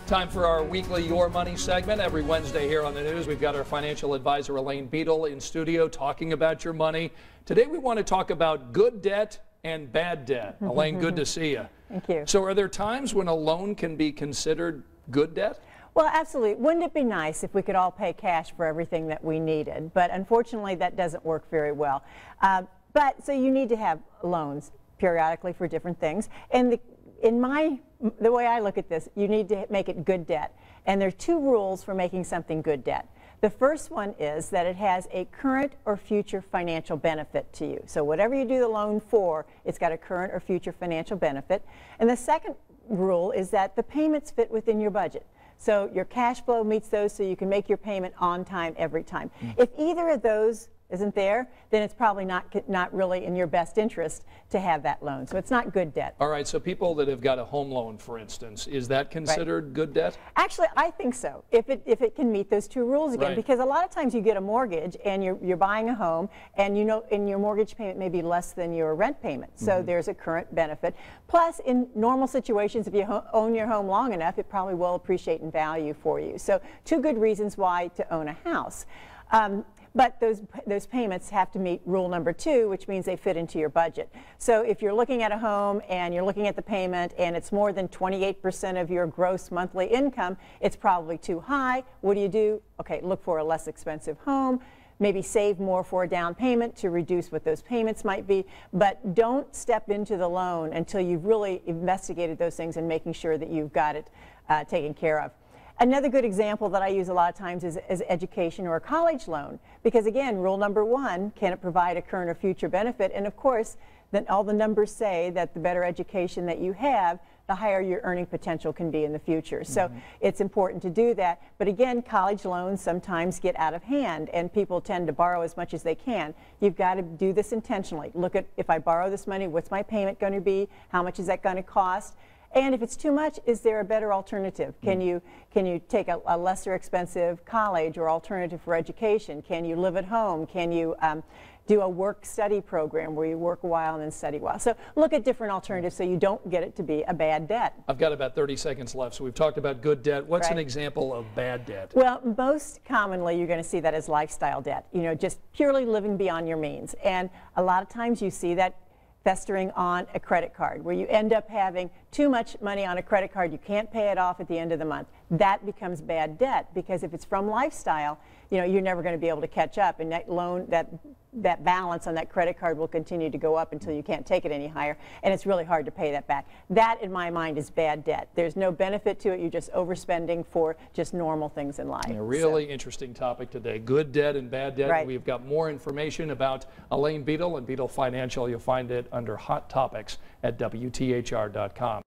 Time for our weekly Your Money segment. Every Wednesday here on the news, we've got our financial advisor Elaine Beadle in studio talking about your money. Today we want to talk about good debt and bad debt. Elaine, good to see you. Thank you. So are there times when a loan can be considered good debt? Well, absolutely. Wouldn't it be nice if we could all pay cash for everything that we needed? But unfortunately, that doesn't work very well. So you need to have loans periodically for different things. And the way I look at this, you need to make it good debt. And there are two rules for making something good debt. The first one is that it has a current or future financial benefit to you. So whatever you do the loan for, it's got a current or future financial benefit. And the second rule is that the payments fit within your budget. So your cash flow meets those so you can make your payment on time every time. If either of those isn't there, then it's probably not really in your best interest to have that loan. So it's not good debt. All right, so people that have got a home loan, for instance, is that considered good debt? Actually, I think so, if it can meet those two rules again. Right. Because a lot of times you get a mortgage and you're buying a home, and and your mortgage payment may be less than your rent payment. So there's a current benefit. Plus, in normal situations, if you own your home long enough, it probably will appreciate in value for you. So two good reasons why to own a house. But those payments have to meet rule number 2, which means they fit into your budget. So if you're looking at a home and you're looking at the payment and it's more than 28% of your gross monthly income, it's probably too high. What do? Okay, look for a less expensive home. Maybe save more for a down payment to reduce what those payments might be. But don't step into the loan until you've really investigated those things and making sure that you've got it taken care of. Another good example that I use a lot of times is education or a college loan. Because again, rule number 1, can it provide a current or future benefit? And of course, then all the numbers say that the better education that you have, the higher your earning potential can be in the future. So it's important to do that. But again, college loans sometimes get out of hand and people tend to borrow as much as they can. You've got to do this intentionally. Look at, if I borrow this money, what's my payment going to be? How much is that going to cost? And if it's too much, is there a better alternative? Can you take a lesser expensive college or alternative for education? Can you live at home? Can you do a work-study program where you work a while and then study a while? So look at different alternatives so you don't get it to be a bad debt. I've got about 30 seconds left. So we've talked about good debt. What's an example of bad debt? Well, most commonly you're going to see that as lifestyle debt. You know, just purely living beyond your means. And a lot of times you see that festering on a credit card, where you end up having too much money on a credit card, you can't pay it off at the end of the month. That becomes bad debt, because if it's from lifestyle, you know, you're never going to be able to catch up, and that balance on that credit card will continue to go up until you can't take it any higher, and it's really hard to pay that back. That, in my mind, is bad debt. There's no benefit to it. You're just overspending for just normal things in life. A really interesting topic today, good debt and bad debt. Right. We've got more information about Elaine Beadle and Beadle Financial. You'll find it under Hot Topics at WTHR.com.